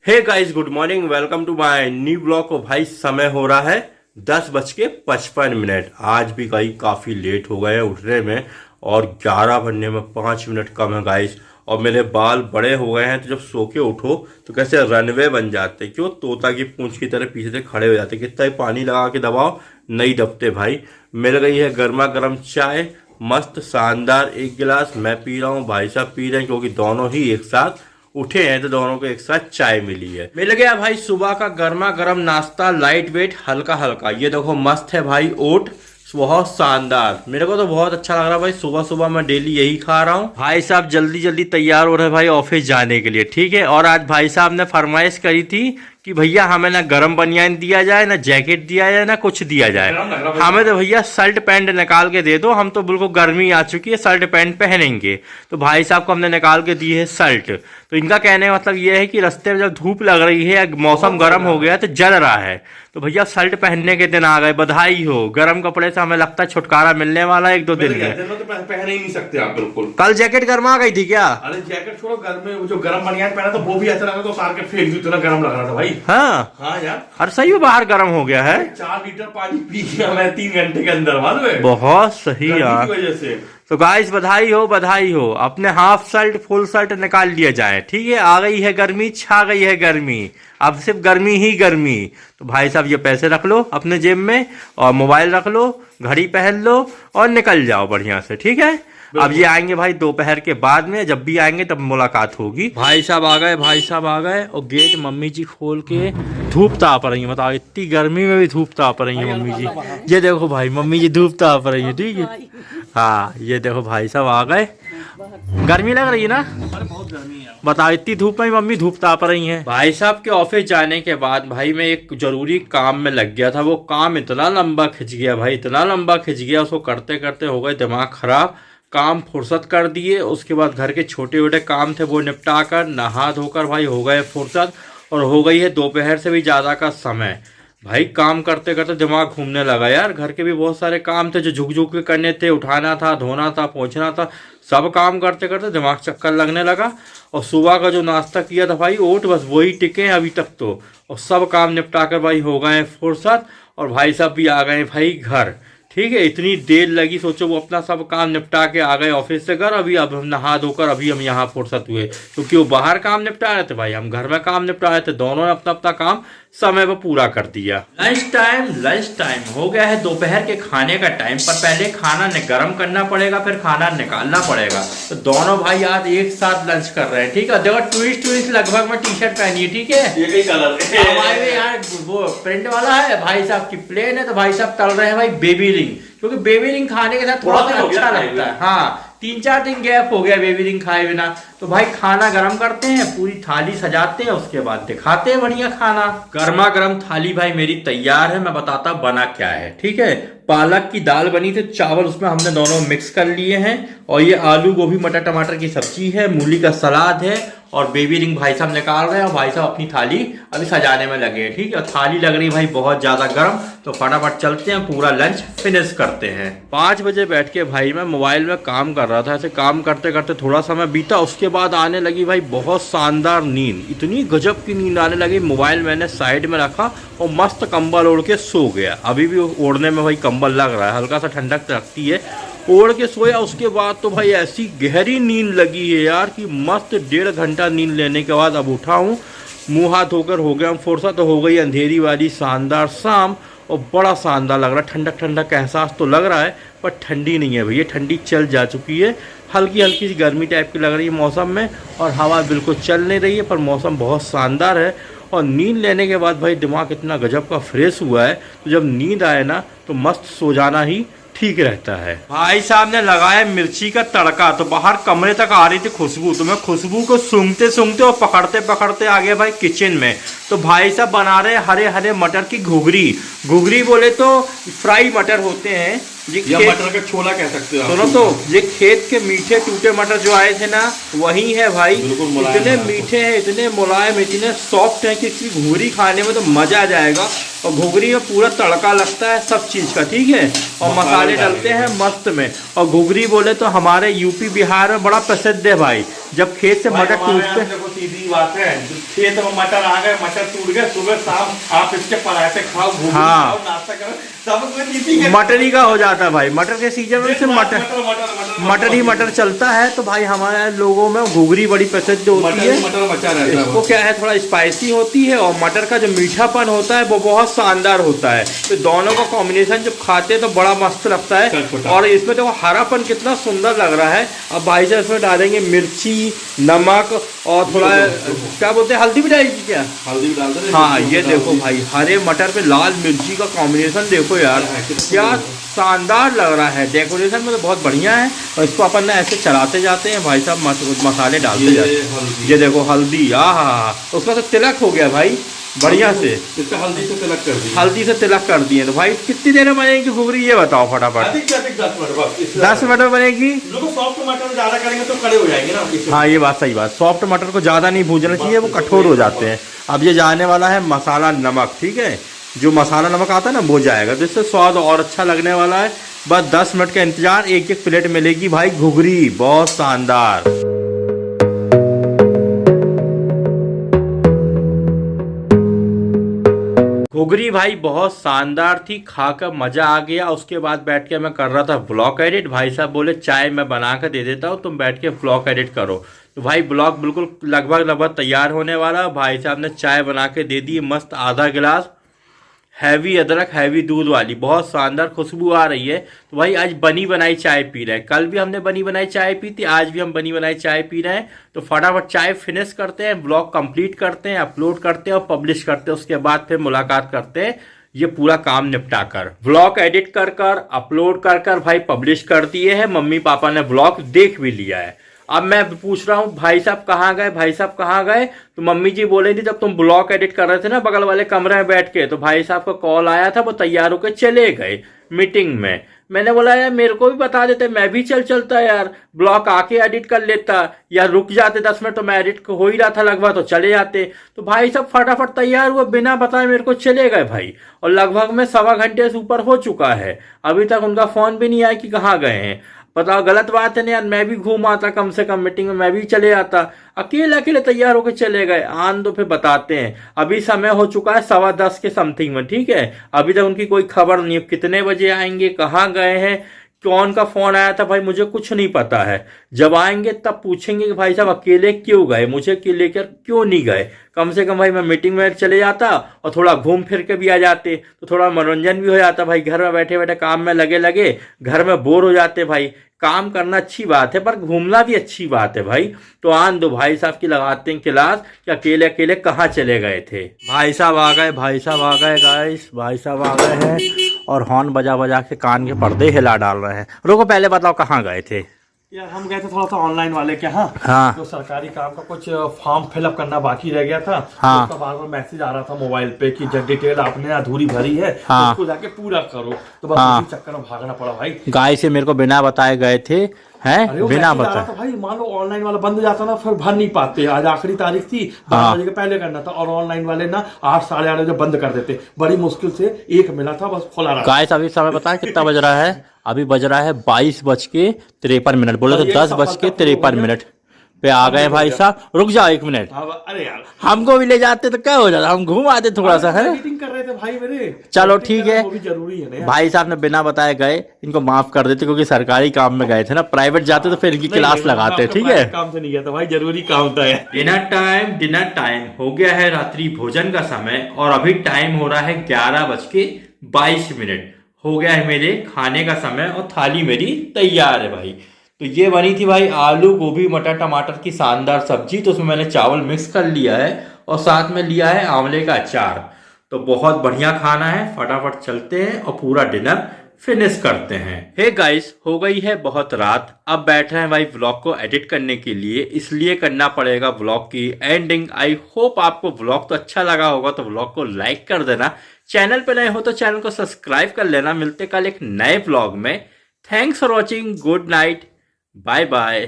Hey guys, good morning, welcome to my new blog. को भाई समय हो रहा है 10:55। आज भी भाई काफ़ी लेट हो गए हैं उठने में और 11 बनने में 5 मिनट कम है गाइस। और मेरे बाल बड़े हो गए हैं तो जब सो के उठो तो कैसे रनवे बन जाते, क्यों तोता की पूंछ की तरह पीछे से खड़े हो जाते। कितना ही पानी लगा के दबाओ नहीं दबते भाई। मिल गई है गर्मा गर्म चाय, मस्त शानदार एक गिलास मैं पी रहा हूँ, भाई साहब पी रहे हैं क्योंकि दोनों ही एक साथ उठे हैं तो दोनों को एक साथ चाय मिली है। मिल गया भाई सुबह का गर्मा गर्म नाश्ता, लाइट वेट हल्का हल्का। ये देखो मस्त है भाई ओट, बहुत शानदार। मेरे को तो बहुत अच्छा लग रहा है भाई। सुबह सुबह मैं डेली यही खा रहा हूँ। भाई साहब जल्दी जल्दी तैयार हो रहे हैं भाई ऑफिस जाने के लिए, ठीक है। और आज भाई साहब ने फरमाइश करी थी कि भैया हमें ना गर्म बनियान दिया जाए, ना जैकेट दिया जाए, ना कुछ दिया जाए, हमें तो भैया शर्ट पैंट निकाल के दे दो। हम तो बिल्कुल गर्मी आ चुकी है, शर्ट पैंट पहनेंगे। तो भाई साहब को हमने निकाल के दी है शर्ट। तो इनका कहने का मतलब ये है कि रास्ते में जब धूप लग रही है, मौसम गर्म हो गया तो जल रहा है, तो भैया शर्ट पहनने के दिन आ गए। बधाई हो, गर्म कपड़े से हमें लगता है छुटकारा मिलने वाला है 1-2 दिन में। तो पहन ही नहीं सकते आप बिल्कुल। कल जैकेट गर्मा गई थी क्या? अरे जैकेट छोड़ो, घर में जो गर्म बनियान पहना था वो भी ऐसा लगा तो उतार के फेंक दी, इतना गर्म लग रहा था भाई। हाँ हाँ यार, हर सही में बाहर गर्म हो गया है। 4 लीटर पानी पी गया मैं 3 घंटे के अंदर, मालूम है, बहुत सही यार। की वजह से। तो गाइस बधाई हो बधाई हो। अपने हाफ शर्ट फुल शर्ट निकाल लिया जाए, ठीक है। आ गई है गर्मी, छा गई है गर्मी, अब सिर्फ गर्मी ही गर्मी। तो भाई साहब ये पैसे रख लो अपने जेब में और मोबाइल रख लो, घड़ी पहन लो और निकल जाओ बढ़िया से, ठीक है। अब ये आएंगे भाई दोपहर के बाद में, जब भी आएंगे तब मुलाकात होगी। भाई साहब आ गए, भाई साहब आ गए। और गेट मम्मी जी खोल के धूप ताप रही है। बताओ इतनी गर्मी में भी धूप ताप रही है मम्मी जी। ये देखो भाई मम्मी जी धूप ताप रही है, ठीक है। हाँ ये देखो भाई साहब आ गए। गर्मी लग रही है ना? अरे बहुत गर्मी है। बताओ इतनी धूप में मम्मी धूप ताप रही हैं। भाई साहब के ऑफिस जाने के बाद भाई मैं एक जरूरी काम में लग गया था। वो काम इतना लंबा खिंच गया भाई, इतना लंबा खिंच गया, उसको करते करते हो गए दिमाग खराब। काम फुर्सत कर दिए, उसके बाद घर के छोटे छोटे काम थे वो निपटा कर नहा धोकर भाई हो गए फुर्सत। और हो गई है दोपहर से भी ज़्यादा का समय। भाई काम करते करते दिमाग घूमने लगा यार। घर के भी बहुत सारे काम थे जो झुक झुक के करने थे, उठाना था, धोना था, पोंछना था। सब काम करते करते दिमाग चक्कर लगने लगा। और सुबह का जो नाश्ता किया था भाई ओट, बस वही टिके हैं अभी तक तो। और सब काम निपटा कर भाई हो गए फुर्सत। और भाई साहब भी आ गए भाई घर, ठीक है। इतनी देर लगी, सोचो वो अपना सब काम निपटा के आ गए ऑफिस से घर। अभी अब हम नहा धोकर अभी हम यहाँ फुर्सत हुए, क्योंकि वो बाहर काम निपटा रहे थे भाई, हम घर में काम निपटा रहे थे। दोनों ने अपना अपना काम समय पर पूरा कर दिया। लंच टाइम हो गया है, दोपहर के खाने का टाइम। पर पहले खाना गर्म करना पड़ेगा, फिर खाना निकालना पड़ेगा। तो दोनों भाई आज एक साथ लंच कर रहे हैं, ठीक है। देखो ट्विस्ट लगभग में टी शर्ट पहनी है, ठीक है। ये कलर हमारे यार वो प्रिंट वाला है, भाई साहब की प्लेन है। तो भाई साहब तल रहे हैं भाई बेबी रिंग, क्योंकि बेबी रिंग खाने के साथ थोड़ा सा अच्छा लगता है। हाँ 3-4 दिन गैप हो गया बेबी रिंग खाए बिना। तो भाई खाना गरम करते हैं, पूरी थाली सजाते हैं, उसके बाद दिखाते हैं बढ़िया खाना। गर्मा गर्म थाली भाई मेरी तैयार है। मैं बताता बना क्या है, ठीक है। पालक की दाल बनी थी, चावल उसमें हमने दोनों मिक्स कर लिए हैं। और ये आलू गोभी मटर टमाटर की सब्जी है, मूली का सलाद है। और बेबी रिंग भाई साहब निकाल रहे हैं और भाई साहब अपनी थाली अभी सजाने में लगे हैं, ठीक है। और थाली लग रही है भाई बहुत ज्यादा गर्म। तो फटाफट चलते हैं, पूरा लंच फिनिश करते हैं। 5 बजे बैठ के भाई मैं मोबाइल में काम कर रहा था। ऐसे काम करते करते थोड़ा समय बीता, उसके बाद आने लगी भाई बहुत शानदार नींद। इतनी गजब की नींद आने लगी, मोबाइल मैंने साइड में रखा और मस्त कंबल ओढ़ के सो गया। अभी भी ओढ़ने में भाई कंबल लग रहा है, हल्का सा ठंडक रखती है। ओढ़ के सोया, उसके बाद तो भाई ऐसी गहरी नींद लगी है यार कि मस्त 1.5 घंटा नींद लेने के बाद अब उठा हूँ, मुँह हाथ धोकर हो गया फुर्सत। तो हो गई अंधेरी वाली शानदार शाम और बड़ा शानदार लग रहा है। ठंडक ठंडक का एहसास तो लग रहा है, पर ठंडी नहीं है भैया, ठंडी चल जा चुकी है। हल्की हल्की सी गर्मी टाइप की लग रही है मौसम में, और हवा बिल्कुल चल नहीं रही है, पर मौसम बहुत शानदार है। और नींद लेने के बाद भाई दिमाग इतना गजब का फ्रेश हुआ है, तो जब नींद आए ना तो मस्त सो जाना ही ठीक रहता है। भाई साहब ने लगाया मिर्ची का तड़का, तो बाहर कमरे तक आ रही थी खुशबू। तो मैं खुशबू को सूंघते सूंघते और पकड़ते पकड़ते आ गया भाई किचन में। तो भाई साहब बना रहे हरे हरे मटर की घुघरी। घुघरी बोले तो फ्राई मटर होते हैं, या मटर का छोला कह सकते हो। सुनो तो ये खेत के मीठे टूटे मटर जो आए थे ना, वही है भाई। इतने मीठे हैं, इतने मुलायम, इतने सॉफ्ट हैं कि इसकी घुघरी खाने में तो मजा आ जाएगा। और घुघरी में पूरा तड़का लगता है सब चीज का, ठीक है। और मसाले डलते हैं मस्त में। और घुघरी बोले तो हमारे यूपी बिहार में बड़ा प्रसिद्ध है भाई। जब खेत से मटर टूटते सीधी बात है, खेत में मटर आ गए, मटर टूट गए, सुबह शाम आप इसके पराठे खाओ, घूमो, हाँ। खाओ, नाश्ता करो, सब कोई नीति के मटर ही का हो जाता है भाई, मटर के सीजन में सिर्फ मटर ही मटर चलता है। तो भाई हमारे लोगों में घुघरी बड़ी प्रसिद्ध होती है। मटर बचा रहता है। इसको क्या है, थोड़ा स्पाइसी होती है और मटर का जो मीठापन होता है वो बहुत शानदार होता है। तो दोनों का कॉम्बिनेशन जब खाते हैं तो बड़ा मस्त लगता है। और इसमें देखो हरापन कितना सुंदर लग रहा है। अब भाई साहब इसमें डालेंगे मिर्ची, नमक और थोड़ा क्या बोलते हैं, हल्दी भी डालेगी क्या? हल्दी भी डाल दे। हाँ, ये देखो भाई हरे मटर पे लाल मिर्ची का कॉम्बिनेशन देखो यार, क्या शानदार लग रहा है। डेकोरेशन में तो बहुत बढ़िया है। और इसको अपन ना ऐसे चलाते जाते हैं भाई साहब, मसाले डालते जाते हैं। ये देखो हल्दी, हाँ, उसका तो तिलक हो गया भाई बढ़िया से। इसका हल्दी से तिलक कर दिया, हल्दी से तिलक कर दिए। तो भाई कितनी देर में बनेगी घुघरी ये बताओ फटाफट। अधिक से अधिक 10 मिनट बस। 10 मिनट में बनेगी। सॉफ्ट मटर ज्यादा करेंगे तो कड़े हो जाएंगे ना। हाँ, ये बात सही बात, सॉफ्ट मटर को ज़्यादा नहीं भूनना चाहिए, वो कठोर हो जाते हैं। अब ये जाने वाला है मसाला नमक, ठीक है, जो मसाला नमक आता है ना वो जाएगा, तो इससे स्वाद और अच्छा लगने वाला है। बस 10 मिनट का इंतजार, एक एक प्लेट मिलेगी भाई घुघरी, बहुत शानदार। घुघरी भाई बहुत शानदार थी, खाकर मजा आ गया। उसके बाद बैठ के मैं कर रहा था ब्लॉग एडिट। भाई साहब बोले चाय मैं बना कर दे देता हूँ, तुम बैठ के ब्लॉग एडिट करो। तो भाई ब्लॉग बिल्कुल लगभग तैयार होने वाला। भाई साहब ने चाय बना के दे दी मस्त, आधा गिलास, हैवी अदरक हैवी दूध वाली, बहुत शानदार खुशबू आ रही है। तो भाई आज बनी बनाई चाय पी रहे हैं। कल भी हमने बनी बनाई चाय पी थी, आज भी हम बनी बनाई चाय पी रहे हैं। तो फटाफट चाय फिनिश करते हैं, ब्लॉग कंप्लीट करते हैं, अपलोड करते हैं और पब्लिश करते हैं। उसके बाद फिर मुलाकात करते हैं ये पूरा काम निपटा कर। व्लॉग एडिट कर कर अपलोड कर कर भाई पब्लिश कर दिए हैं। मम्मी पापा ने व्लॉग देख भी लिया है। अब मैं पूछ रहा हूँ भाई साहब कहाँ गए, भाई साहब कहाँ गए? तो मम्मी जी बोले थी जब तुम ब्लॉग एडिट कर रहे थे ना बगल वाले कमरे में बैठ के, तो भाई साहब का कॉल आया था, वो तैयार होकर चले गए मीटिंग में। मैंने बोला यार मेरे को भी बता देते, मैं भी चलता यार, ब्लॉग आके एडिट कर लेता, या रुक जाते 10 मिनट, तो मैं एडिट हो ही रहा था लगभग, तो चले जाते। तो भाई साहब फटाफट तैयार हुए, बिना बताए मेरे को चले गए भाई। और लगभग में 1.25 घंटे से ऊपर हो चुका है, अभी तक उनका फोन भी नहीं आया कि कहाँ गए हैं। बताओ गलत बात है ना यार, मैं भी घूम आता, कम से कम मीटिंग में मैं भी चले आता। अकेले अकेले तैयार होकर चले गए। आन दो फिर बताते हैं। अभी समय हो चुका है 10:15 के समथिंग में, ठीक है। अभी तक उनकी कोई खबर नहीं है, कितने बजे आएंगे, कहाँ गए हैं, कौन का फोन आया था भाई मुझे कुछ नहीं पता है। जब आएंगे तब पूछेंगे कि भाई साहब अकेले क्यों गए, मुझे लेकर क्यों नहीं गए। कम से कम भाई मैं मीटिंग में चले जाता और थोड़ा घूम फिर के भी आ जाते, तो थोड़ा मनोरंजन भी हो जाता भाई। घर में बैठे बैठे काम में लगे घर में बोर हो जाते भाई। काम करना अच्छी बात है पर घूमना भी अच्छी बात है भाई। तो आन दो, भाई साहब की लगाते हैं क्लास कि अकेले अकेले कहाँ चले गए थे। भाई साहब आ गए, भाई साहब आ गए गाइस, भाई साहब आ गए हैं और हॉर्न बजा बजा के कान के पर्दे हिला डाल रहे हैं। रुको पहले बताओ कहाँ गए थे? यार हम गए थे थोड़ा सा ऑनलाइन वाले के यहाँ। हाँ। तो सरकारी काम का कुछ फॉर्म फिलअप करना बाकी रह गया था। हाँ। उसका बार बार मैसेज आ रहा था मोबाइल पे कि जब डिटेल आपने अधूरी भरी है हाँ। तो उसको जाके पूरा करो। तो बस हाँ। उसी चक्कर में भागना पड़ा भाई। गाय से मेरे को बिना बताए गए थे, हैं बिना बताए। भाई मान लो ऑनलाइन वाला बंद हो जाता ना, फिर भर नहीं पाते। आज आखिरी तारीख थी, 12 बजे के पहले करना था। और ऑनलाइन वाले ना 8 साढ़े 8 बजे बंद कर देते। बड़ी मुश्किल से एक मिला था, बस खुला रहा। गाइस अभी समय बताएं कितना बज रहा है? अभी बज रहा है 22:53। बोले तो 10:53 पे आ गए भाई साहब। रुक जाओ 1 मिनट, अरे यार हमको भी ले जाते तो क्या हो जाता, हम घूम आते थोड़ा सा, है। मीटिंग कर रहे थे भाई मेरे। चलो ठीक है, वो भी जरूरी है ना। भाई साहब ने बिना बताए गए, इनको माफ कर देते क्योंकि सरकारी काम में गए थे ना। प्राइवेट जाते तो फिर इनकी क्लास लगाते, ठीक है। काम से नहीं गया था भाई, जरूरी काम था। डिनर टाइम हो गया है, रात्रि भोजन का समय। और अभी टाइम हो रहा है 11:22 हो गया है मेरे खाने का समय और थाली मेरी तैयार है भाई। तो ये बनी थी भाई आलू गोभी मटर टमाटर की शानदार सब्जी। तो उसमें मैंने चावल मिक्स कर लिया है और साथ में लिया है आंवले का अचार। तो बहुत बढ़िया खाना है। फटाफट चलते हैं और पूरा डिनर फिनिश करते हैं। हे गाइस, हो गई है बहुत रात, अब बैठ रहे हैं भाई व्लॉग को एडिट करने के लिए, इसलिए करना पड़ेगा व्लॉग की एंडिंग। आई होप आपको व्लॉग तो अच्छा लगा होगा, तो व्लॉग को लाइक कर देना। चैनल पे नए हो तो चैनल को सब्सक्राइब कर लेना। मिलते कल एक नए व्लॉग में। Thanks for watching, good night, bye bye.